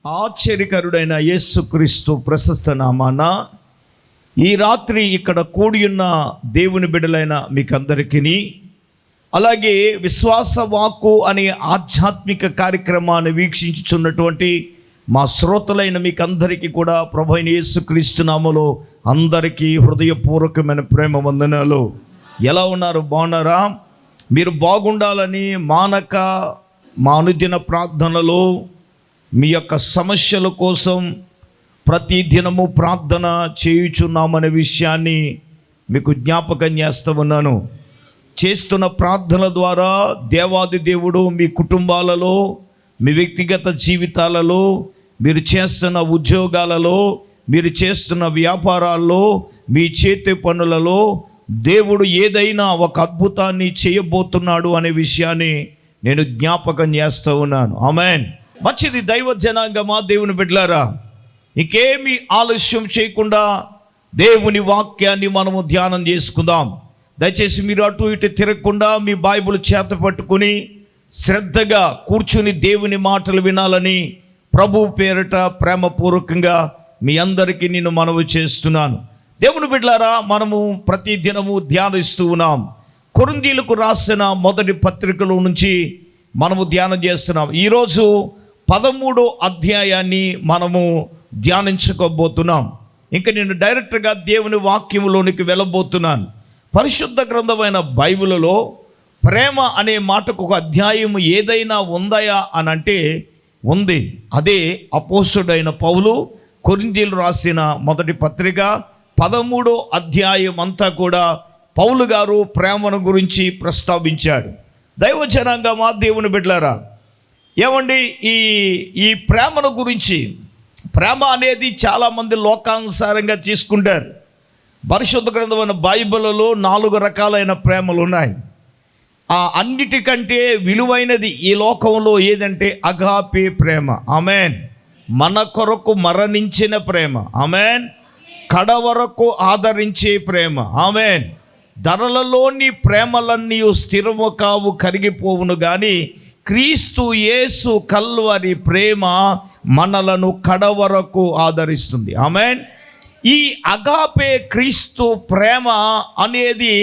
ఆశ్చర్యకరుడైన యేసుక్రీస్తు ప్రశస్త నామాన ఈ రాత్రి ఇక్కడ కూడి ఉన్న దేవుని బిడ్డలైన మీకందరికీ, అలాగే విశ్వాస వాక్కు అనే ఆధ్యాత్మిక కార్యక్రమాన్ని వీక్షించుచున్నటువంటి మా శ్రోతలైన మీకందరికీ కూడా ప్రభు అయిన యేసుక్రీస్తు నామములో అందరికీ హృదయపూర్వకమైన ప్రేమ వందనాలు. ఎలా ఉన్నారు? బాగున్నారా? మీరు బాగుండాలని మానక మా అనుదిన ప్రార్థనలో మీ యొక్క సమస్యల కోసం ప్రతి దినము ప్రార్థన చేయుచున్నామనే విషయాన్ని మీకు జ్ఞాపకం చేస్తూ ఉన్నాను. చేస్తున్న ప్రార్థన ద్వారా దేవాది దేవుడు మీ కుటుంబాలలో, మీ వ్యక్తిగత జీవితాలలో, మీరు చేస్తున్న ఉద్యోగాలలో, మీరు చేస్తున్న వ్యాపారాల్లో, మీ చేతి పనులలో దేవుడు ఏదైనా ఒక అద్భుతాన్ని చేయబోతున్నాడు అనే విషయాన్ని నేను జ్ఞాపకం చేస్తూ ఉన్నాను. ఆమేన్. మంచిది. దైవ జనాంగమా, దేవుని బిడ్డలారా, ఇంకేమీ ఆలస్యం చేయకుండా దేవుని వాక్యాన్ని మనము ధ్యానం చేసుకుందాం. దయచేసి మీరు అటు ఇటు తిరగకుండా మీ బైబిల్ చేత పట్టుకుని శ్రద్ధగా కూర్చుని దేవుని మాటలు వినాలని ప్రభు పేరిట ప్రేమపూర్వకంగా మీ అందరికీ నేను మనవి చేస్తున్నాను. దేవుని బిడ్డలారా, మనము ప్రతి దినము ధ్యానిస్తూ ఉన్నాం. కొరింథీయులకు రాసిన మొదటి పత్రికలో నుంచి మనము ధ్యానం చేస్తున్నాం. ఈరోజు 13వ అధ్యాయాన్ని మనము ధ్యానించుకోబోతున్నాం. ఇంకా నేను డైరెక్ట్గా దేవుని వాక్యంలోనికి వెళ్ళబోతున్నాను. పరిశుద్ధ గ్రంథమైన బైబిల్లో ప్రేమ అనే మాటకు ఒక అధ్యాయం ఏదైనా ఉందయా అని అంటే ఉంది. అదే అపోస్తలుడైన పౌలు కొరింథీయులకు రాసిన మొదటి పత్రిక 13వ అధ్యాయం అంతా కూడా పౌలు గారు ప్రేమను గురించి ప్రస్తావించాడు. దైవ జనాంగమా, దేవుని బిడ్డలారా, ఏమండి, ఈ ప్రేమను గురించి, ప్రేమ అనేది చాలామంది లోకానుసారంగా తీసుకుంటారు. పరిశుద్ధ గ్రంథమైన బైబిల్లో 4 రకాలైన ప్రేమలు ఉన్నాయి. అన్నిటికంటే విలువైనది ఈ లోకంలో ఏదంటే అగాపే ప్రేమ. ఆమేన్. మన కొరకు మరణించిన ప్రేమ. ఆమేన్. కడ వరకు ఆదరించే ప్రేమ. ఆమేన్. ధరలలోని ప్రేమలన్నీ స్థిరము కావు, కరిగిపోవును, కానీ క్రీస్తు యేసు కల్వరి ప్రేమ మనలను కడ వరకు ఆదరిస్తుంది. ఆమేన్. ఈ అగాపే క్రీస్తు ప్రేమ అనేది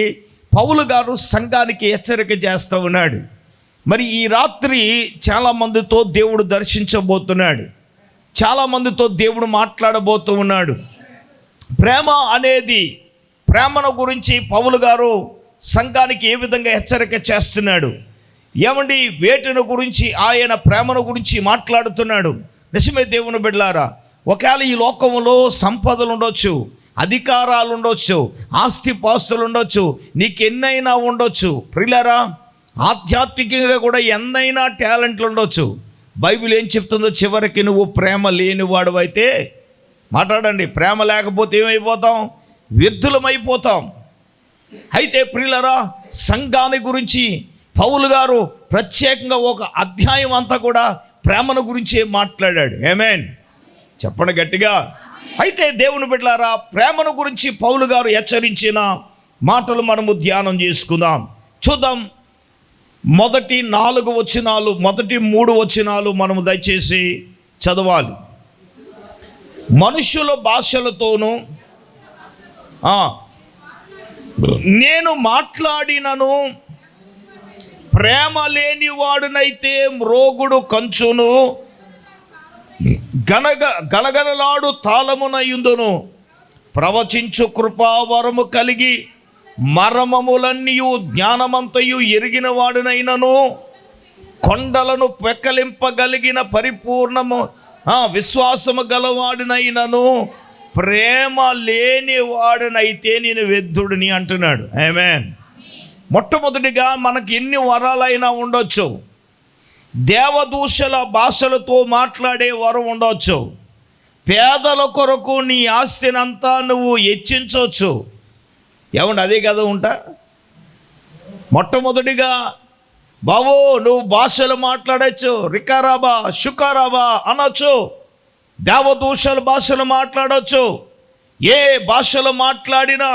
పౌలు గారు సంఘానికి హెచ్చరిక చేస్తూ ఉన్నాడు. మరి ఈ రాత్రి చాలామందితో దేవుడు దర్శించబోతున్నాడు. చాలామందితో దేవుడు మాట్లాడబోతూ ఉన్నాడు. ప్రేమ అనేది, ప్రేమను గురించి పౌలు గారు సంఘానికి ఏ విధంగా హెచ్చరిక చేస్తున్నాడు? ఏమండి, వేటిని గురించి ఆయన ప్రేమను గురించి మాట్లాడుతున్నాడు? నిజమే దేవుని బిడ్డలారా, ఒకవేళ ఈ లోకంలో సంపదలు ఉండొచ్చు, అధికారాలు ఉండొచ్చు, ఆస్తిపాస్తులు ఉండొచ్చు, నీకు ఎన్నైనా ఉండొచ్చు. ప్రియులారా, ఆధ్యాత్మికంగా కూడా ఎన్నైనా టాలెంట్లు ఉండొచ్చు. బైబిల్ ఏం చెప్తుందో, చివరికి నువ్వు ప్రేమ లేనివాడు అయితే, మాట్లాడండి, ప్రేమ లేకపోతే ఏమైపోతాం? వ్యర్థులమైపోతాం. అయితే ప్రియులారా, సంఘాన్ని గురించి పౌలు గారు ప్రత్యేకంగా ఒక అధ్యాయం అంతా కూడా ప్రేమను గురించే మాట్లాడాడు. ఆమేన్. చెప్పండి గట్టిగా. అయితే దేవుని బిడ్డలారా, ప్రేమను గురించి పౌలు గారు హెచ్చరించిన మాటలు మనము ధ్యానం చేసుకుందాం. చూద్దాం. మొదటి 4 వచనాలు, మొదటి 3 వచనాలు మనము దయచేసి చదవాలి. మనుషుల భాషలతోనూ నేను మాట్లాడినను ప్రేమ లేని వాడునైతే మ్రోగుడు కంచును, గనగనలాడు తాళమునయుందును. ప్రవచించు కృపావరము కలిగి మర్మములన్నీయు జ్ఞానమంతయు ఎరిగిన వాడునైనను, కొండలను పెక్కలింపగలిగిన పరిపూర్ణము విశ్వాసము గలవాడినైనను ప్రేమ లేని వాడినైతే నేను వ్యర్థుడిని అంటున్నాడు. ఆమేన్. మొట్టమొదటిగా మనకి ఎన్ని వరాలైనా ఉండొచ్చు. దేవదూషల భాషలతో మాట్లాడే వరం ఉండొచ్చు. పేదల కొరకు నీ ఆస్తినంతా నువ్వు హెచ్చించవచ్చు. ఏమండి, అదే కదా ఉంటా. మొట్టమొదటిగా బాబు నువ్వు భాషలు మాట్లాడచ్చు, రికారాబా షుకారాబా అనొచ్చు. దేవదూషల భాషలు మాట్లాడవచ్చు. ఏ భాషలు మాట్లాడినా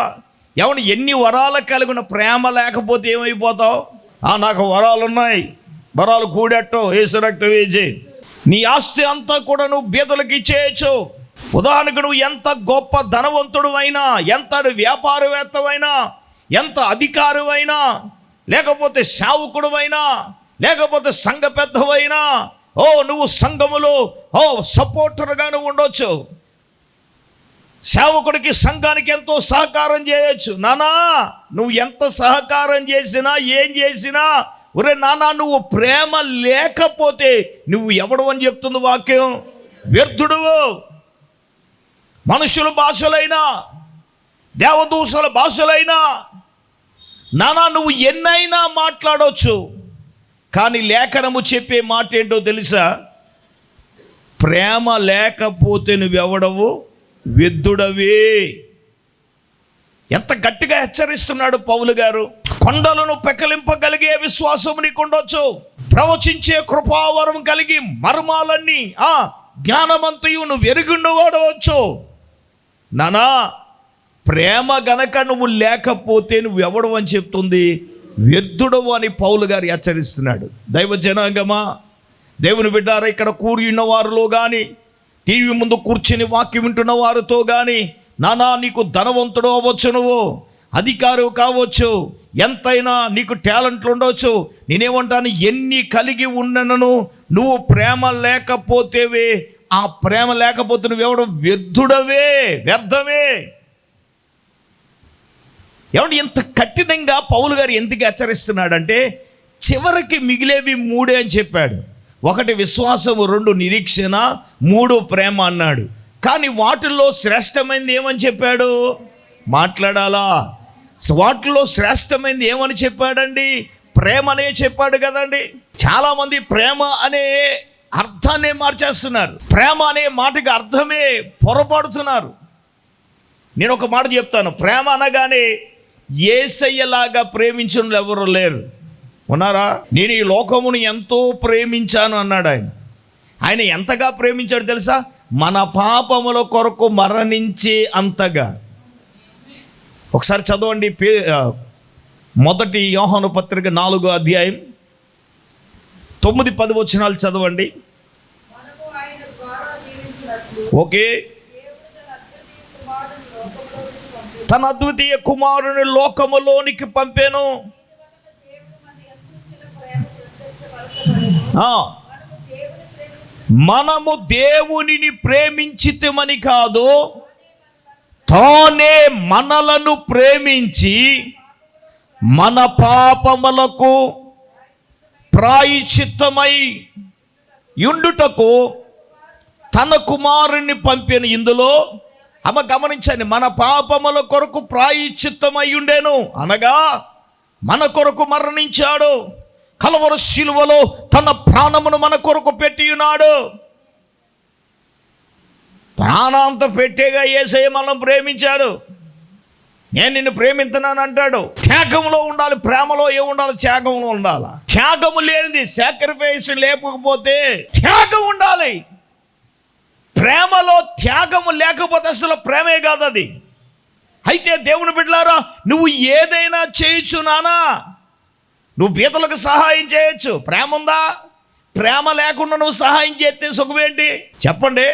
ఎవరు ఎన్ని వరాలు కలిగిన ప్రేమ లేకపోతే ఏమైపోతావు? నాకు వరాలు ఉన్నాయి, వరాలు కూడెట్టో ఏసు రక్తం వేసి నీ ఆస్తి అంతా కూడా నువ్వు బీదలకు ఇచ్చేయచ్చు. ఉదాహరణకు నువ్వు ఎంత గొప్ప ధనవంతుడు అయినా, ఎంత వ్యాపారవేత్తవైనా, ఎంత అధికారువైనా, లేకపోతే సేవకుడు అయినా, లేకపోతే సంఘ పెద్దవైనా, నువ్వు సంఘములో సపోర్టర్గా నువ్వు ఉండొచ్చు. సేవకుడికి సంఘానికి ఎంతో సహకారం చేయొచ్చు. నానా నువ్వు ఎంత సహకారం చేసినా ఏం చేసినా, ఒరే నానా నువ్వు ప్రేమ లేకపోతే నువ్వు ఎవడు అని చెప్తుంది వాక్యం, వ్యర్థుడువు. మనుషుల భాషలైనా, దేవదూషల భాషలైనా, నానా నువ్వు ఎన్నైనా మాట్లాడవచ్చు, కానీ లేఖనము చెప్పే మాట ఏంటో తెలుసా? ప్రేమ లేకపోతే నువ్వెవడవు, వ్యర్థుడవే. ఎంత గట్టిగా హెచ్చరిస్తున్నాడు పౌలు గారు. కొండలను పెకలింపగలిగే విశ్వాసం నీకు ఉండొచ్చు, ప్రవచించే కృపావరం కలిగి మర్మాలన్నీ జ్ఞానమంతయు నువ్వు ఎరుగుండవాడవచ్చు. నానా ప్రేమ గనక నువ్వు లేకపోతే నువ్వు ఎవడు అని చెప్తుంది, వ్యర్థుడవు అని పౌలు గారు హెచ్చరిస్తున్నాడు. దైవ జనాంగమా, దేవుని బిడ్డారా, ఇక్కడ కూరి ఉన్న వారిలో కానీ, టీవీ ముందు కూర్చుని వాక్యం వింటున్న వారితో కానీ, నానా నీకు ధనవంతుడు అవ్వచ్చు, నువ్వు అధికారు కావచ్చు, ఎంతైనా నీకు టాలెంట్లు ఉండవచ్చు. నేనేమంటాను, ఎన్ని కలిగి ఉన్నను నువ్వు ప్రేమ లేకపోతేవే, ఆ ప్రేమ లేకపోతే నువ్వెవడు వ్యర్థుడవే, వ్యర్థమే. ఏమంటే ఇంత కఠినంగా పౌలు గారు ఎందుకు హెచ్చరిస్తున్నాడంటే, చివరికి మిగిలేవి మూడే అని చెప్పాడు. 1 విశ్వాసము, 2 నిరీక్షణ, 3 ప్రేమ అన్నాడు. కానీ వాటిల్లో శ్రేష్టమైనది ఏమని చెప్పాడు? మాట్లాడాలా? వాటిల్లో శ్రేష్టమైనది ఏమని చెప్పాడండి? ప్రేమ అనే చెప్పాడు కదండి. చాలామంది ప్రేమ అనే అర్థాన్ని మార్చేస్తున్నారు, ప్రేమ అనే మాటకి అర్థమే పొరపడుతున్నారు. నేను ఒక మాట చెప్తాను, ప్రేమ అనగానే యేసయ్యలాగా ప్రేమించిన ఎవరు లేరు, ఉన్నారా? నేను ఈ లోకమును ఎంతో ప్రేమించాను అన్నాడు ఆయన. ఆయన ఎంతగా ప్రేమించాడు తెలుసా? మన పాపముల కొరకు మరణించే అంతగా. ఒకసారి చదవండి, 1 యోహాను పత్రిక 4వ అధ్యాయం 9-10 వచనాలు చదవండి. ఓకే. తన అద్వితీయ కుమారుని లోకములోనికి పంపాను. మనము దేవునిని ప్రేమించితిమని కాదు, తానే మనలను ప్రేమించి మన పాపములకు ప్రాయశ్చిత్తమై యుండుటకు తన కుమారుని పంపిన. ఇందులో గమనించండి, మన పాపముల కొరకు ప్రాయశ్చిత్తమై ఉండేను, అనగా మన కొరకు మరణించాడు, కలవరి శిలువలో తన ప్రాణమును మన కొరకు పెట్టి ఉన్నాడు. ప్రాణాంత పెట్టేగా యేసయ్య మనం ప్రేమించాడు. నేను నిన్ను ప్రేమిస్తున్నాను అంటాడు. త్యాగంలో ఉండాలి, ప్రేమలో ఏముండాలి? త్యాగంలో ఉండాలి. త్యాగము లేనిది, సాక్రిఫైస్ లేకపోతే త్యాగం ఉండాలి. ప్రేమలో త్యాగము లేకపోతే అసలు ప్రేమే కాదు అది. అయితే దేవుని బిడ్డలారా, నువ్వు ఏదైనా చేయొచ్చు నానా. నువ్వు బీదలకు సహాయం చేయొచ్చు, ప్రేమ ఉందా? ప్రేమ లేకుండా నువ్వు సహాయం చేస్తే సుఖమేంటి చెప్పండి?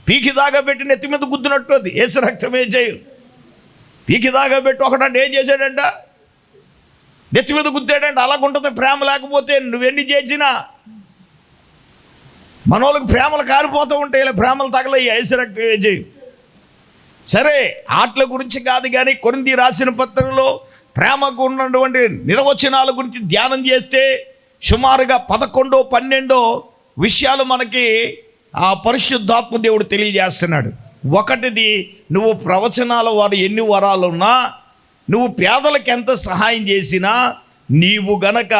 పీకి దాగా పెట్టి నెత్తి మీద గుద్దినట్టు అది. ఏసు రక్తమే చేయు. పీకి దాగా పెట్టి ఒకటంటే ఏం చేశాడంట? నెత్తి మీద గుద్దాడంట. అలాగుంటుంది ప్రేమ లేకపోతే నువ్వెన్ని చేసినా. మనోళ్ళకి ప్రేమలు కారిపోతూ ఉంటాయి, ఇలా ప్రేమలు తగలయ్యి. ఏసు రక్తమే చేయు. సరే, ఆటల గురించి కాదు కానీ కొరింథీ రాసిన పత్రికలో ప్రేమకు ఉన్నటువంటి నిర్వచనాల గురించి ధ్యానం చేస్తే సుమారుగా 11-12 విషయాలు మనకి ఆ పరిశుద్ధాత్మ దేవుడు తెలియజేస్తున్నాడు. ఒకటిది, నువ్వు ప్రవచనాల వారు ఎన్ని వరాలున్నా, నువ్వు పేదలకు ఎంత సహాయం చేసినా, నీవు గనక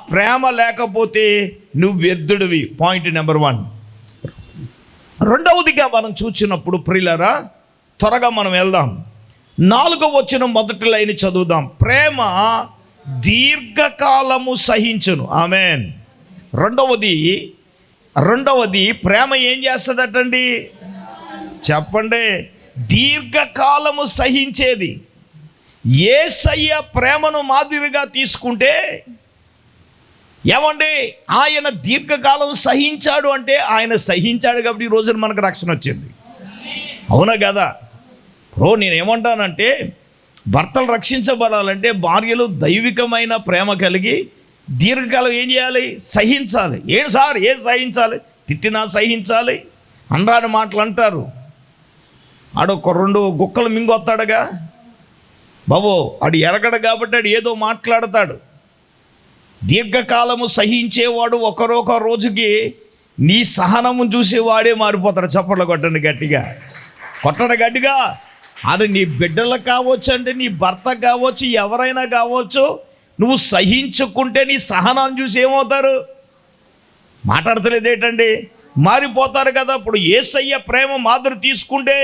ప్రేమ లేకపోతే నువ్వు వ్యర్థుడివి. Point number 1. రెండవదిగా మనం చూసినప్పుడు ప్రియులారా, త్వరగా మనం వెళ్దాం. 4వ వచనం మొదటి లైన్ చదువుదాం. ప్రేమ దీర్ఘకాలము సహించును. ఆమేన్. రెండవది ప్రేమ ఏం చేస్తుందటండి? చెప్పండి. దీర్ఘకాలము సహించేది. యేసయ్య ప్రేమను మాదిరిగా తీసుకుంటే ఏమండి, ఆయన దీర్ఘకాలం సహించాడు అంటే ఆయన సహించాడు కాబట్టి ఈ రోజున మనకు రక్షణ వచ్చింది. అవునా కదా? నేనేమంటానంటే, భర్తలు రక్షించబడాలంటే భార్యలు దైవికమైన ప్రేమ కలిగి దీర్ఘకాలం ఏం చేయాలి? సహించాలి. ఏం సార్, ఏం సహించాలి? తిట్టినా సహించాలి. అనరాని మాటలు అంటారు. ఆడొక 2 గుక్కలు మింగొస్తాడుగా బాబు, ఆడు ఎరగడు కాబట్టి ఆడు ఏదో మాట్లాడతాడు. దీర్ఘకాలము సహించేవాడు ఒకరొక రోజుకి నీ సహనము చూసేవాడే మారిపోతాడు. చప్పట్లు కొట్టండి గట్టిగా, కొట్టండి గట్టిగా. అది నీ బిడ్డలకు కావచ్చు, అంటే నీ భర్త కావచ్చు, ఎవరైనా కావచ్చు. నువ్వు సహించుకుంటే నీ సహనాన్ని చూసి ఏమవుతారు? మాట్లాడతలేదు ఏంటండి, మారిపోతారు కదా. ఇప్పుడు యేసయ్య ప్రేమ మాదిరి తీసుకుంటే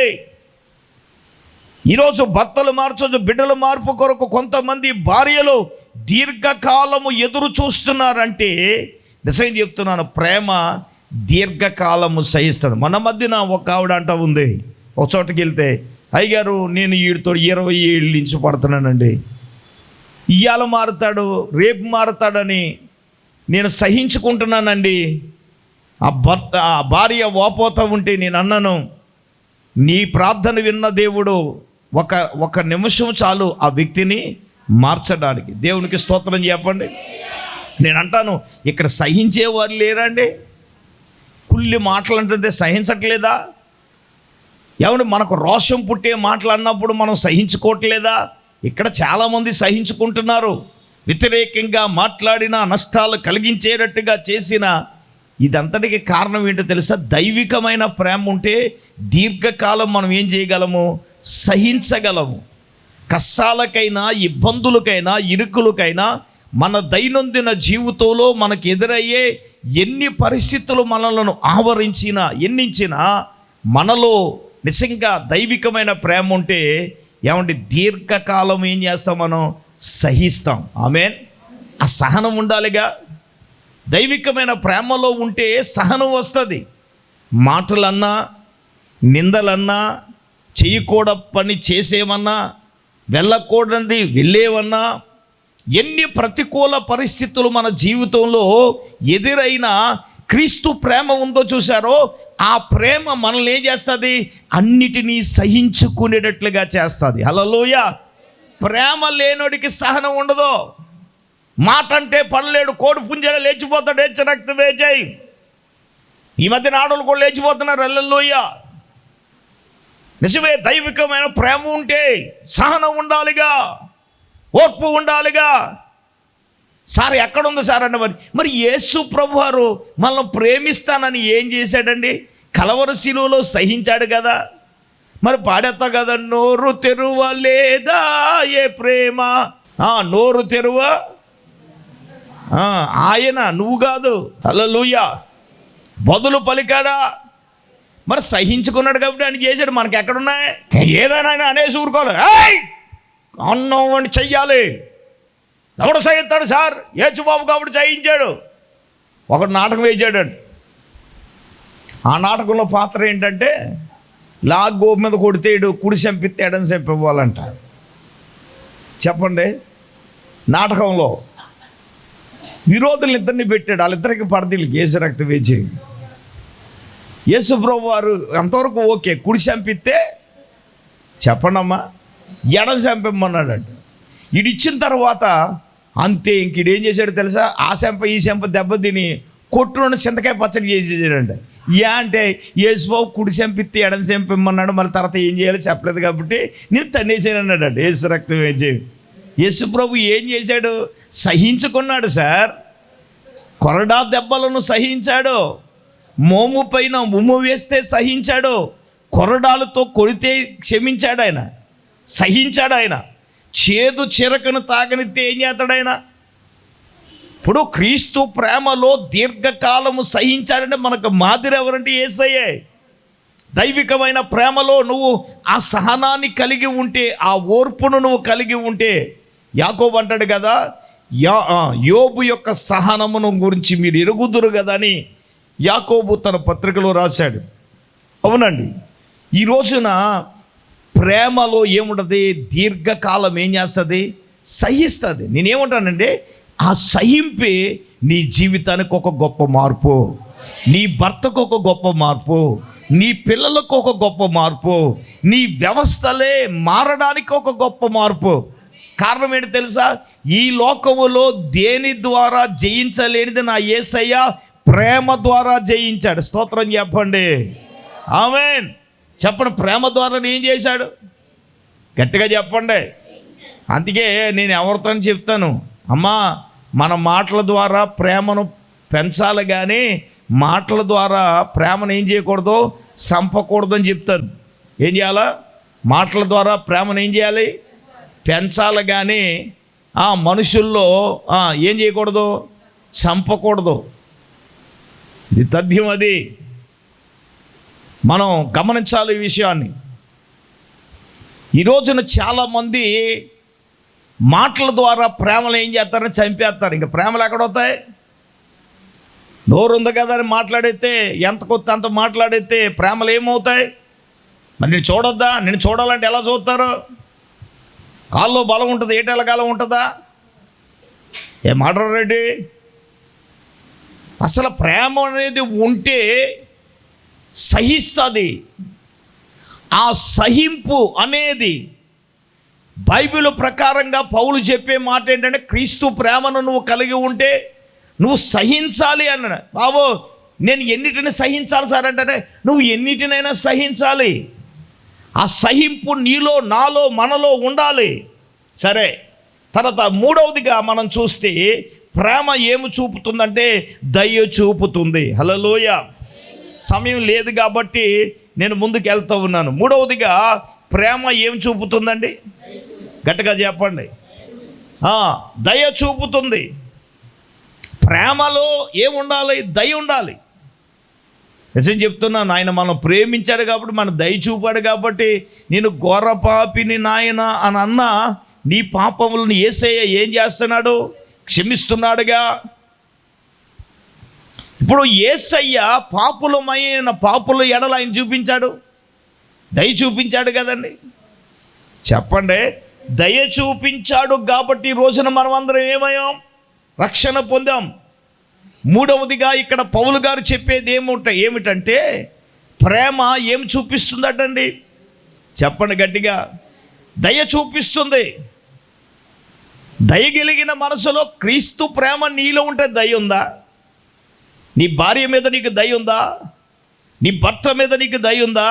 ఈరోజు భర్తలు మార్చొచ్చు, బిడ్డల మార్పు కొరకు కొంతమంది భార్యలు దీర్ఘకాలము ఎదురు చూస్తున్నారంటే, నిజంగా చెప్తున్నాను, ప్రేమ దీర్ఘకాలము సహిస్తుంది. మన మధ్యన ఒక ఆవిడ అంటా ఉంది, ఒక చోటకి వెళ్తే, అయ్యగారు నేను వీడితో 20 ఏళ్ళ నుంచి పడుతున్నానండి, ఇవాళ మారుతాడు రేపు మారుతాడని నేను సహించుకుంటున్నానండి. ఆ భార్య వాపోతూ ఉంటే నేను అన్నాను, నీ ప్రార్థన విన్న దేవుడు ఒక నిమిషం చాలు ఆ వ్యక్తిని మార్చడానికి. దేవునికి స్తోత్రం చెప్పండి. నేను అంటాను, ఇక్కడ సహించేవారు లేరండి? కుళ్ళి మాటలు అంటుంటే సహించట్లేదా? ఏమంటే మనకు రోషం పుట్టే మాటలు అన్నప్పుడు మనం సహించుకోవట్లేదా? ఇక్కడ చాలామంది సహించుకుంటున్నారు. వ్యతిరేకంగా మాట్లాడినా, నష్టాలు కలిగించేటట్టుగా చేసిన ఇదంతటికి కారణం ఏంటో తెలుసా? దైవికమైన ప్రేమ ఉంటే దీర్ఘకాలం మనం ఏం చేయగలము? సహించగలము. కష్టాలకైనా, ఇబ్బందులకైనా, ఇరుకులకైనా, మన దైనందిన జీవితంలో మనకు ఎదురయ్యే ఎన్ని పరిస్థితులు మనలను ఆవరించినా, ఎన్నించినా, మనలో నిజంగా దైవికమైన ప్రేమ ఉంటే ఏమంటే దీర్ఘకాలం ఏం చేస్తాం? మనం సహిస్తాం. ఆమేన్. ఆ సహనం ఉండాలిగా. దైవికమైన ప్రేమలో ఉంటే సహనం వస్తుంది. మాటలన్నా, నిందలన్నా, చేయకూడని పని చేసేవన్నా, వెళ్ళకూడనిది వెళ్ళేవన్నా, ఎన్ని ప్రతికూల పరిస్థితులు మన జీవితంలో ఎదురైనా క్రీస్తు ప్రేమ ఉందో చూసారో, ఆ ప్రేమ మనల్ని ఏం చేస్తుంది? అన్నిటినీ సహించుకునేటట్లుగా చేస్తుంది. హల్లెలూయా. ప్రేమ లేనోడికి సహనం ఉండదు. మాట అంటే పడలేడు, కోడి పుంజల లేచిపోతాడు, రక్తం వేచేయి. ఈ మధ్యన ఆడవాళ్ళు కూడా లేచిపోతున్నారు. హల్లెలూయా. నిజమే, దైవికమైన ప్రేమ ఉంటే సహనం ఉండాలిగా, ఓర్పు ఉండాలిగా. సార్ ఎక్కడుంది సార్ అంటే, మరి యేసు ప్రభు వారు మనల్ని ప్రేమిస్తానని ఏం చేశాడండి? కలవరి శిలువలో సహించాడు కదా. మరి పాడేస్తా కదా, నోరు తెరువ లేదా ఏ ప్రేమ. నోరు తెరువ ఆయన, నువ్వు కాదు. హల్లెలూయా. బదులు పలికాడా? మరి సహించుకున్నాడు కాబట్టి ఆయన చేశాడు. మనకి ఎక్కడున్నాయి? ఏదైనా అనేసి ఊరుకోవాలి. అన్నం అని చెయ్యాలి. ఎవడు సహిస్తాడు సార్? యేసుబాబు కాబట్టి సహించాడు. ఒకడు నాటకం వేసాడు. ఆ నాటకంలో పాత్ర ఏంటంటే, గోపు మీద కొడితేడు, కుడి చంపితే ఎడని చంపివ్వాలంట. చెప్పండి. నాటకంలో విరోధులు ఇద్దరిని పెట్టాడు. వాళ్ళిద్దరికి పడదీలు కేసు రక్తం వేచి. యేసుప్రభు వారు అంతవరకు ఓకే, కుడి చంపితే చెప్పండమ్మా, ఎడం చంపమన్నాడు. ఇడిచ్చిన తర్వాత అంతే. ఇంక ఇడేం చేశాడు తెలుసా? ఆ చెంప ఈ చెంప దెబ్బ తిని కొట్టును చింతకాయ పచ్చడి చేసేసాడంట. అంటే యేసుబాబు కుడి చంపితే ఎడం చంపమన్నాడు, మళ్ళీ తర్వాత ఏం చేయాలి చెప్పలేదు కాబట్టి నేను తన్నేసాను అన్నాడు. యేసు రక్తం వేసి. యేసు ప్రభు ఏం చేశాడు? సహించుకున్నాడు సార్. కొరడా దెబ్బలను సహించాడు. మోము పైన ఉమ్ము వేస్తే సహించాడు. కొరడాలతో కొడితే క్షమించాడు ఆయన, సహించాడు ఆయన. చేదు చిరకను తాగనితే ఏం చేస్తాడు ఆయన? ఇప్పుడు క్రీస్తు ప్రేమలో దీర్ఘకాలము సహించాడంటే మనకు మాదిరి ఎవరంటే యేసయ్యే. దైవికమైన ప్రేమలో నువ్వు ఆ సహనాన్ని కలిగి ఉంటే, ఆ ఓర్పును నువ్వు కలిగి ఉంటే, యాకోబు అంటాడు కదా, యోబు యొక్క సహనమును గురించి మీరు ఎరుగుదురు కదా అని యాకోబు తన పత్రికలో రాశాడు. అవునండి. ఈ రోజున ప్రేమలో ఏముంటుంది? దీర్ఘకాలం ఏం చేస్తుంది? సహిస్తుంది. నేనేమంటానంటే, ఆ సహింపే నీ జీవితానికి ఒక గొప్ప మార్పు, నీ భర్తకు ఒక గొప్ప మార్పు, నీ పిల్లలకు ఒక గొప్ప మార్పు, నీ వ్యవస్థలే మారడానికి ఒక గొప్ప మార్పు. కారణం ఏంటి తెలుసా? ఈ లోకములో దేని ద్వారా జయించలేనిది నా యేసయ్య ప్రేమ ద్వారా జయించాడు. స్తోత్రం చెప్పండి, ఆమేన్. చెప్పండి, ప్రేమ ద్వారా ఏం చేశాడు? గట్టిగా చెప్పండి. అందుకే నేను ఎవరితో చెప్తాను, అమ్మా మన మాటల ద్వారా ప్రేమను పెంచాలి, కానీ మాటల ద్వారా ప్రేమను ఏం చేయకూడదు, చంపకూడదు అని చెప్తాను. ఏం చేయాలా? మాటల ద్వారా ప్రేమను ఏం చేయాలి? పెంచాలి, కానీ మనుషుల్లో ఏం చేయకూడదు, చంపకూడదు. ఇది తథ్యం. అది మనం గమనించాలి ఈ విషయాన్ని. ఈ రోజున చాలామంది మాటల ద్వారా ప్రేమలు ఏం చేస్తారని చంపేస్తారు. ఇంకా ప్రేమలు ఎక్కడవుతాయి? నోరు ఉంది కదా అని మాట్లాడితే, ఎంత కొత్త అంత మాట్లాడితే ప్రేమలు ఏమవుతాయి? మరి నేను చూడొద్దా? నేను చూడాలంటే ఎలా చూస్తారు? కాల్లో బలం ఉంటుంది, ఏటేళ్ళ కాలం ఉంటుందా? ఏ మాట్లాడరెడ్డి? అసలు ప్రేమ అనేది ఉంటే సహిస్తుంది. ఆ సహింపు అనేది బైబిల్ ప్రకారంగా పౌలు చెప్పే మాట ఏంటంటే, క్రీస్తు ప్రేమను నువ్వు కలిగి ఉంటే నువ్వు సహించాలి అన్నాడు. బాబు నేను ఎన్నిటిని సహించాలి సార్ అంటే, నువ్వు ఎన్నిటినైనా సహించాలి. ఆ సహింపు నీలో, నాలో, మనలో ఉండాలి. సరే, తర్వాత మూడవదిగా మనం చూస్తే ప్రేమ ఏమి చూపుతుందంటే దయ చూపుతుంది. హల్లెలూయా. సమయం లేదు కాబట్టి నేను ముందుకు వెళ్తూ ఉన్నాను. మూడవదిగా ప్రేమ ఏం చూపుతుందండి? గట్టిగా చెప్పండి. దయ చూపుతుంది. ప్రేమలో ఏముండాలి? దయ ఉండాలి. నిజం చెప్తున్నాను, ఆయన మనం ప్రేమించాడు కాబట్టి, మన దయ చూపాడు కాబట్టి, నేను ఘోర పాపిని నాయన అని అన్నా నీ పాపములను యేసయ్య ఏం చేస్తున్నాడు? క్షమిస్తున్నాడుగా. ఇప్పుడు యేసయ్య పాపుల ఎడల ఆయన చూపించాడు, దయ చూపించాడు కదండి. చెప్పండి, దయ చూపించాడు కాబట్టి ఈ రోజున మనం అందరం ఏమయ్యాం? రక్షణ పొందాం. మూడవదిగా ఇక్కడ పౌలు గారు చెప్పేది ఏమిటంటే ప్రేమ ఏం చూపిస్తుందటండి? చెప్పండి గట్టిగా. దయ చూపిస్తుంది. దయగలిగిన మనసులో క్రీస్తు ప్రేమ నీలో ఉంటే దయ ఉందా? నీ భార్య మీద నీకు దయ ఉందా? నీ భర్త మీద నీకు దయ ఉందా?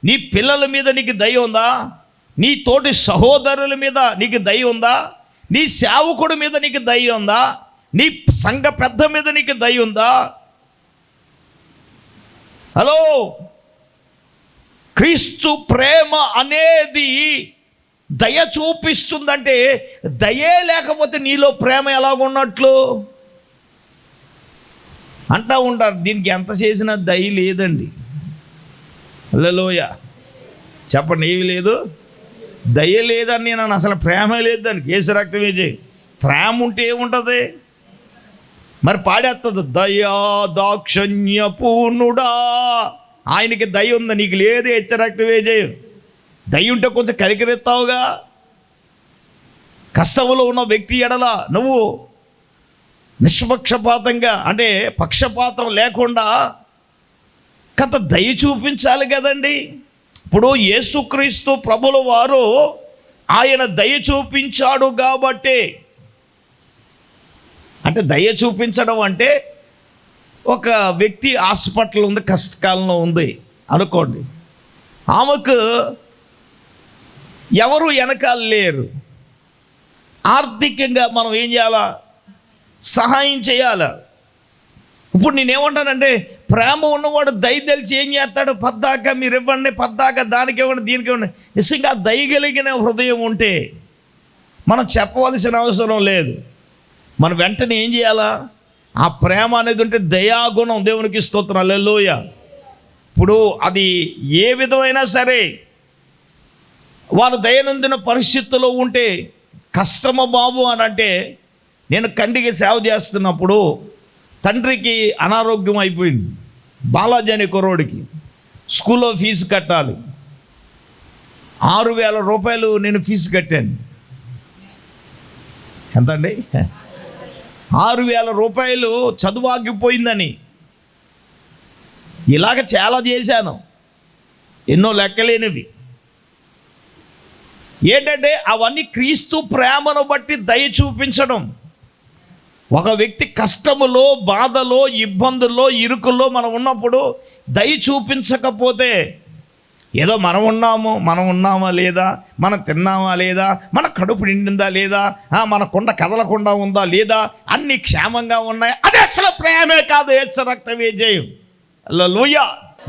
నీ పిల్లల మీద నీకు దయ ఉందా? నీ తోటి సహోదరుల మీద నీకు దయ ఉందా? నీ సేవకుడి మీద నీకు దయ ఉందా? నీ సంఘ పెద్ద మీద నీకు దయ ఉందా? హలో, క్రీస్తు ప్రేమ అనేది దయ చూపిస్తుందంటే, దయే లేకపోతే నీలో ప్రేమ ఎలాగున్నట్లు అంటూ ఉంటారు. దీనికి ఎంత చేసినా దయ లేదండి. హల్లెలూయా. చెప్పండి, ఏమి లేదు? దయ లేదని నేను అసలు ప్రేమ లేదు దానికి. యేసు రక్తం వేజే ప్రేమ ఉంటే ఏముంటుంది? మరి పాడేస్తుంది, దయా దాక్షణ్య పూర్ణుడా. ఆయనకి దయ ఉంది, నీకు లేదు. రక్తం వేజే దయ ఉంటే కొంచెం కరికరెత్తావుగా. కష్టంలో ఉన్న వ్యక్తి ఎడల నువ్వు నిష్పక్షపాతంగా, అంటే పక్షపాతం లేకుండా కొంత దయ చూపించాలి కదండి. ఇప్పుడు యేసుక్రీస్తు ప్రభుల వారు ఆయన దయ చూపించాడు కాబట్టి, అంటే దయ చూపించడం అంటే ఒక వ్యక్తి హాస్పిటల్ ఉంది, కష్టకాలంలో ఉంది అనుకోండి. ఆమెకు ఎవరు వెనకాల లేరు. ఆర్థికంగా మనం ఏం చేయాలా? సహాయం చేయాలి. ఇప్పుడు నేనేమంటానంటే, ప్రేమ ఉన్నవాడు దయ తెలిసి ఏం చేస్తాడు? పద్దాక మీరు ఇవ్వండి, పద్దాక దానికి ఇవ్వండి, దీనికి ఇవ్వండి. నిజంగా దయగలిగిన హృదయం ఉంటే మనం చెప్పవలసిన అవసరం లేదు. మనం వెంటనే ఏం చేయాలా? ఆ ప్రేమ అనేది ఉంటే దయాగుణం. దేవునికి స్తోత్రం, హల్లెలూయా. ఇప్పుడు అది ఏ విధమైనా సరే, వారు దయనందిన పరిస్థితుల్లో ఉంటే కష్టమ బాబు అని అంటే, నేను కంటికి సేవ చేస్తున్నప్పుడు తండ్రికి అనారోగ్యం అయిపోయింది. బాలాజీ అనే కుర్రోడికి స్కూల్లో ఫీజు కట్టాలి. 6,000 రూపాయలు నేను ఫీజు కట్టాను. ఎంత అండి? 6,000 రూపాయలు చదువు ఆగిపోయిందని. ఇలాగ చాలా చేశాను, ఎన్నో లెక్కలేనివి. ఏంటంటే అవన్నీ క్రీస్తు ప్రేమను బట్టి దయ చూపించడం. ఒక వ్యక్తి కష్టములో, బాధలో, ఇబ్బందుల్లో, ఇరుకుల్లో మనం ఉన్నప్పుడు దయ చూపించకపోతే, ఏదో మనం ఉన్నామా లేదా, మనం తిన్నామా లేదా, మన కడుపు నిండిందా లేదా, మన కుండ కదలకుండా ఉందా లేదా, అన్ని క్షేమంగా ఉన్నాయి, అది అసలు ప్రేమే కాదు. యేసు రక్తం ఏ చేయం. హల్లెలూయా.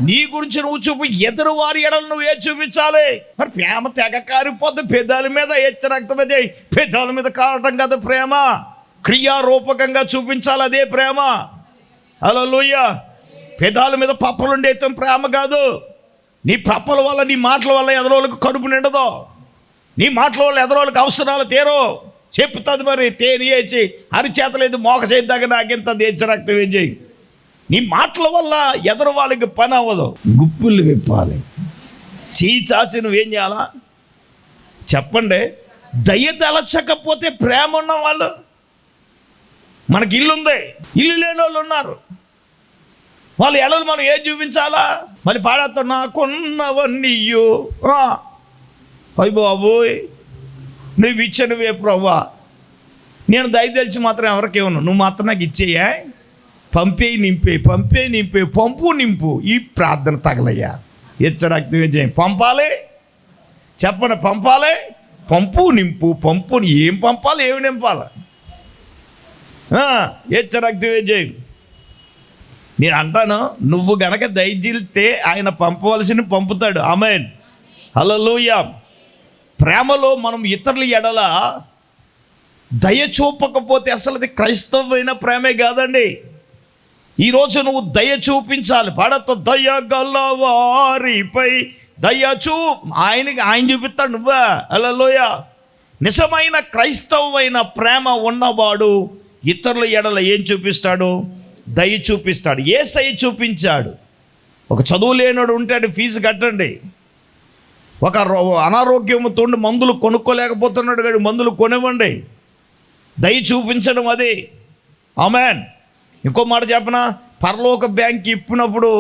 నీ గురించి నువ్వు చూపు, ఎదురు వారి ఎడలు నువ్వు చూపించాలి. మరి ప్రేమ తెగ కారిపోద్ది. పెదాల మీద యేసు రక్తమే చేయి. పెదాల మీద కారటం కాదు ప్రేమ, క్రియారూపకంగా చూపించాలి, అదే ప్రేమ. హల్లెలూయా. పెదాల మీద పప్పలుండే ప్రేమ కాదు. నీ పప్పల వల్ల, నీ మాటల వల్ల ఎదరోళ్ళకు కడుపు నిండదు. నీ మాటల వల్ల ఎదరోళ్ళకి అవసరాలు తీరో చెప్తుంది. మరి తేని వేసి అరిచేతలేదు మోక చేద్దాక నాకింత యేసు రక్తం ఏం చేయి. నీ మాటల వల్ల ఎదరు వాళ్ళకి పని అవ్వదు. గుప్పులు విప్పాలి. చేయి చాచి నువ్వేం చేయాలా చెప్పండి. దయ తలచకపోతే ప్రేమ ఉన్న వాళ్ళు, మనకి ఇల్లు ఉంది, ఇల్లు లేని వాళ్ళు ఉన్నారు, వాళ్ళు ఎడలు మనం ఏం చూపించాలా? మరి పాడేస్తా, నాకున్నవన్నీయు అయ్య బాబోయ్ నువ్వు ఇచ్చినవే ప్రభువా, నేను దయ తెలిసి మాత్రం ఎవరికి ఇవ్వను, నువ్వు మాత్రం నాకు ఇచ్చేయా, పంపే నింపే పంపు నింపు. ఈ ప్రార్థన తగలయ్యా. యేసు రక్తం చేయి. పంపాలి చెప్పండి, పంపాలి. పంపు నింపు. పంపుని ఏం పంపాలి, ఏమి నింపాలి? యేసు రక్తం చేయి. నేను అంటాను, నువ్వు గనక దయచేస్తే ఆయన పంపవలసిన పంపుతాడు. ఆమేన్. హల్లెలూయా. ప్రేమలో మనం ఇతరుల ఎడల దయ చూపకపోతే అసలు అది క్రైస్తవమైన ప్రేమే కాదండి. ఈరోజు నువ్వు దయ చూపించాలి. పాడతో దయ గలవారిపై దయ ఆయన చూపిస్తాడు. నువ్వా? హల్లెలూయా. నిజమైన క్రైస్తవమైన ప్రేమ ఉన్నవాడు ఇతరుల ఎడల ఏం చూపిస్తాడు? దయ చూపిస్తాడు. యేసయ్య చూపించాడు. ఒక చదువు లేనోడు ఉంటాడు, ఫీజు కట్టండి. ఒక అనారోగ్యంతో మందులు కొనుక్కోలేకపోతున్నాడు కానీ మందులు కొనివ్వండి. దయ చూపించడం అది. ఆమేన్. ఇంకో మాట చెప్పనా, పరలోక బ్యాంక్ ఇప్పినప్పుడు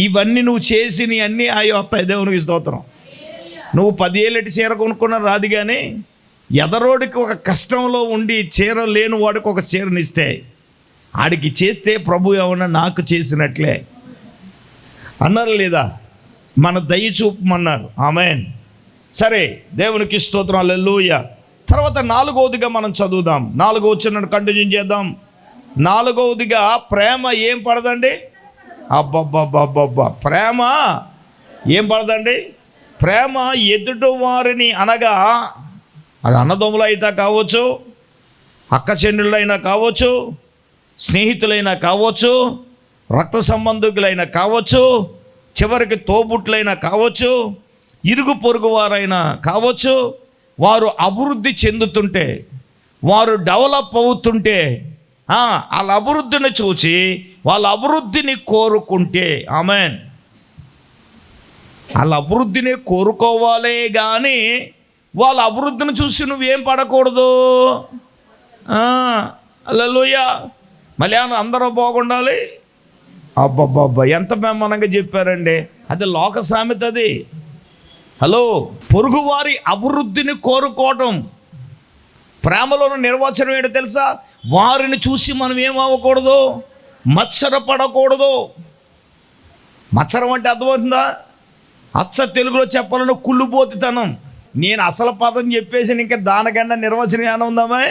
ఇవన్నీ నువ్వు చేసి నీ అన్నీ అయ్యో వస్తాయి, దేవునికి స్తోత్రం. నువ్వు 10 ఏళ్ళటి చీర కొనుక్కున్నా రాదు, కానీ ఎదరోడికి ఒక కష్టంలో ఉండి చీర లేని వాడికి ఒక చీరనిస్తే ఆడికి చేస్తే ప్రభు ఏమన్నా నాకు చేసినట్లే అన్నారు లేదా? మన దయ చూపమన్నారు. ఆమేన్. సరే, దేవునికి స్తోత్రం. హల్లెలూయా. తర్వాత 4వదిగా మనం చదువుదాం. 4వ వచనం కంటిన్యూ చేద్దాం. 4వదిగా ప్రేమ ఏం పడదండి? అబ్బబ్బబ్బబ్బబ్బా, ప్రేమ ఏం పడదండి? ప్రేమ ఎదుటి వారిని, అనగా అది అన్నదమ్ములు అయితే కావచ్చు, అక్క చెల్లెళ్ళైనా కావచ్చు, స్నేహితులైనా కావచ్చు, రక్త సంబంధికులైనా కావచ్చు, చివరికి తోబుట్లైనా కావచ్చు, ఇరుగు పొరుగు వారైనా కావచ్చు, వారు అభివృద్ధి చెందుతుంటే, వారు డెవలప్ అవుతుంటే, వాళ్ళ అభివృద్ధిని చూసి వాళ్ళ అభివృద్ధిని కోరుకుంటే, ఆమేన్, వాళ్ళ అభివృద్ధిని కోరుకోవాలే కానీ వాళ్ళ అభివృద్ధిని చూసి నువ్వేం పడకూడదు. హల్లెలూయా. మళ్ళీ అందరూ బాగుండాలి. అబ్బబ్బబ్బా, ఎంత మేమనంగా చెప్పారండి. అది లోక సామెత. అది హలో, పొరుగువారి అభివృద్ధిని కోరుకోవటం ప్రేమలోని నిర్వచనం ఏంటో తెలుసా? వారిని చూసి మనం ఏమవ్వకూడదు, మత్సరపడకూడదు. మత్సరం అంటే అర్థమవుతుందా? అచ్చ తెలుగులో చెప్పాలని కుళ్ళుబోతుతనం. నేను అసలు పదం చెప్పేసి ఇంకా దానికన్నా నిర్వచనం ఏమైనా ఉందామా?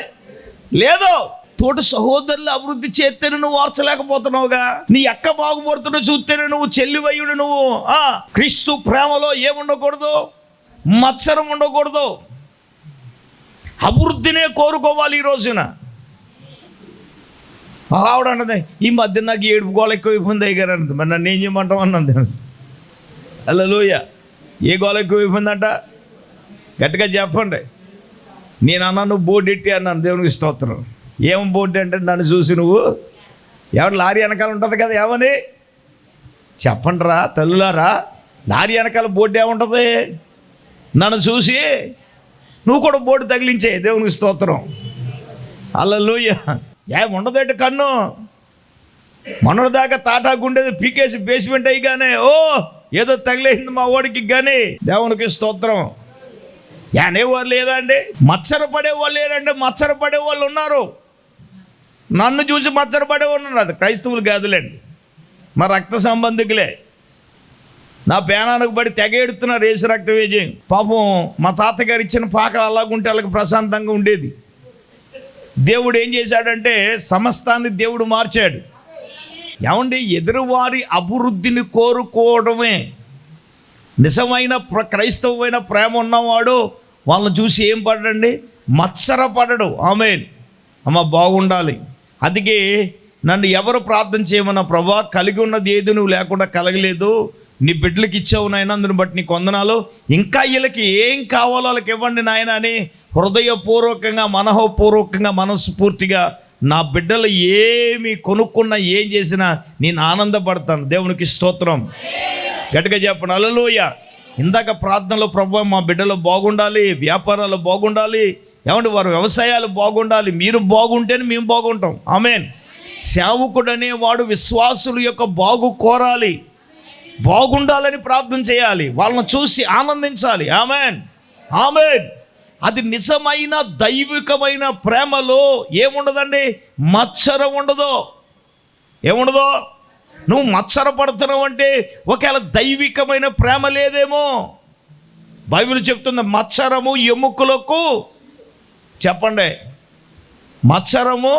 లేదు. తోటి సహోదరులు అభివృద్ధి చేస్తేనే నువ్వు ఓర్చలేకపోతున్నావుగా. నీ అక్క బాగుపడుతున్నా చూస్తేనే నువ్వు చెల్లివయ్యుడు. నువ్వు క్రీస్తు ప్రేమలో ఏముండకూడదు, మత్సరం ఉండకూడదు, అభివృద్ధినే కోరుకోవాలి. ఈ రోజున ఆవిడ అన్నది, ఈ మధ్య నాకు ఏడుపు గోళ ఎక్కువైపోయింది అయ్యారు అన్నది. మరి నన్ను ఏం చేయమంటావు అన్నది. హల్లెలూయా. ఏ గోళ ఎక్కువైపోయిందంట? గట్టిగా చెప్పండి. నేను అన్నా, నువ్వు బోర్డు ఎట్టి అన్నాను. దేవునికి స్తోత్రం. ఏం బోర్డు అంటే నన్ను చూసి నువ్వు ఎవరు లారీ వెనకాల ఉంటుంది కదా, ఏమని చెప్పండి రా తల్లులారా. లారీ వెనకాల బోర్డు ఏముంటుంది? నన్ను చూసి నువ్వు కూడా బోర్డు తగిలించే. దేవునికి స్తోత్రం. హల్లెలూయా. ఉండదేంటి కన్ను? మొన్నటి దాకా తాటాకు ఉండేది పీకేసి బేస్మెంట్ అయ్యిగానే ఏదో తగిలేసింది మా ఓడికి కానీ దేవునికి స్తోత్రం. అనేవారు లేదా అండి? మచ్చర పడేవాళ్ళు లేరంటే మచ్చర పడే వాళ్ళు ఉన్నారు. నన్ను చూసి మచ్చర పడేవాళ్ళు ఉన్నారు. అది క్రైస్తవులు కాదులేండి, మా రక్త సంబంధికులే. నా పేనానికి పడి తెగేడుతున్నారు ఏసు రక్త వేజం. పాపం మా తాతగారు ఇచ్చిన పాకలు అలాగుంటే వాళ్ళకి ప్రశాంతంగా ఉండేది. దేవుడు ఏం చేశాడంటే సమస్తాన్ని దేవుడు మార్చాడు. ఏమండి, ఎదురువారి అభివృద్ధిని కోరుకోవడమే నిజమైన క్రైస్తవమైన ప్రేమ ఉన్నవాడు. వాళ్ళని చూసి ఏం పడడండి? మత్సర పడడు. ఆమేన్. అమ్మ బాగుండాలి. అందుకే నన్ను ఎవరు ప్రార్థన చేయమన్నా, ప్రభా కలిగి ఉన్నది ఏది నువ్వు లేకుండా కలగలేదు, నీ బిడ్డలకి ఇచ్చావు నాయన, అందుని బట్టి నీకు వందనాలు, ఇంకా వీళ్ళకి ఏం కావాలో వాళ్ళకి ఇవ్వండి నాయన అని హృదయపూర్వకంగా మనఃపూర్వకంగా మనస్ఫూర్తిగా నా బిడ్డలు ఏమి కొనుక్కున్నా ఏం చేసినా నేను ఆనందపడతాను. దేవునికి స్తోత్రం. గట్టిగా చెప్పండి హల్లెలూయా. ఇందాక ప్రార్థనలో ప్రభువా మా బిడ్డలు బాగుండాలి, వ్యాపారాలు బాగుండాలి, ఏమంటే వారి వ్యవసాయాలు బాగుండాలి, మీరు బాగుంటేనే మేము బాగుంటాం. ఆమేన్. సేవకుడు అనేవాడు విశ్వాసుల యొక్క బాగు కోరాలి, బాగుండాలని ప్రార్థన చేయాలి, వాళ్ళని చూసి ఆనందించాలి. ఆమేన్, ఆమేన్. అది నిజమైన దైవికమైన ప్రేమలో ఏముండదండి? మత్సరం ఉండదు. ఏముండదు? నువ్వు మత్సర పడుతున్నావు అంటే ఒకవేళ దైవికమైన ప్రేమ లేదేమో. బైబిల్ చెప్తుంది మత్సరము ఎముకలకు, చెప్పండి, మత్సరము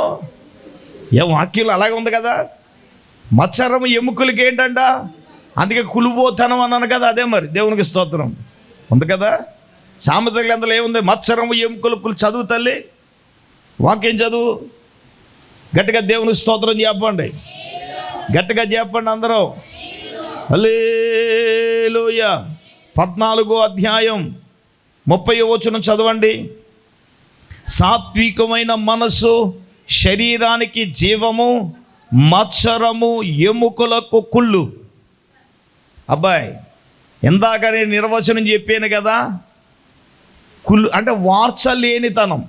వాక్యం అలాగే ఉంది కదా. మత్సరము ఎముకలకి ఏంటంట? అందుకే కులుబోతనం అన్నాను కదా. అదే మరి దేవునికి స్తోత్రం ఉంది కదా. సామెతల గ్రంథంలో ఏముంది? మత్సరము ఎముకలకు. చదువు తల్లి, వాక్యం చదువు. గట్టిగా దేవునికి స్తోత్రం చెప్పండి, గట్టిగా చెప్పండి అందరూ. హల్లెలూయా. 14వ అధ్యాయం 30వ వచనం చదవండి. సాత్వికమైన మనసు శరీరానికి జీవము, మత్సరము ఎముకలకు కుళ్ళు. అబ్బాయి, ఇందాక నేను నిర్వచనం చెప్పాను కదా. కుళ్ళు అంటే వార్చలేనితనం.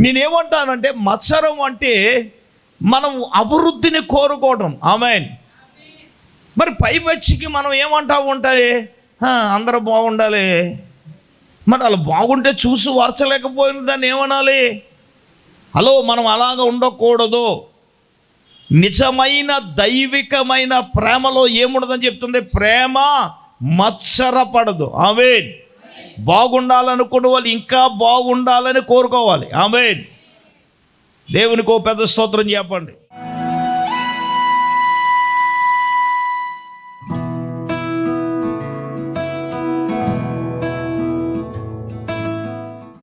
నేనేమంటానంటే మత్సరం అంటే మనం అభివృద్ధిని కోరుకోవడం. ఆమేన్. మరి పైపచ్చికి మనం ఏమంటా ఉంటాయి? అందరూ బాగుండాలి. మరి వాళ్ళు బాగుంటే చూసి వార్చలేకపోయిన దాన్ని ఏమనాలి? హలో, మనం అలాగ ఉండకూడదు. నిజమైన దైవికమైన ప్రేమలో ఏముండదని చెప్తుంది? ప్రేమ మత్సరపడదు. ఆమేన్. బాగుండాలనుకున్న వాళ్ళు ఇంకా బాగుండాలని కోరుకోవాలి. ఆమేన్. దేవునికి ఓ పెద్ద స్తోత్రం చెప్పండి.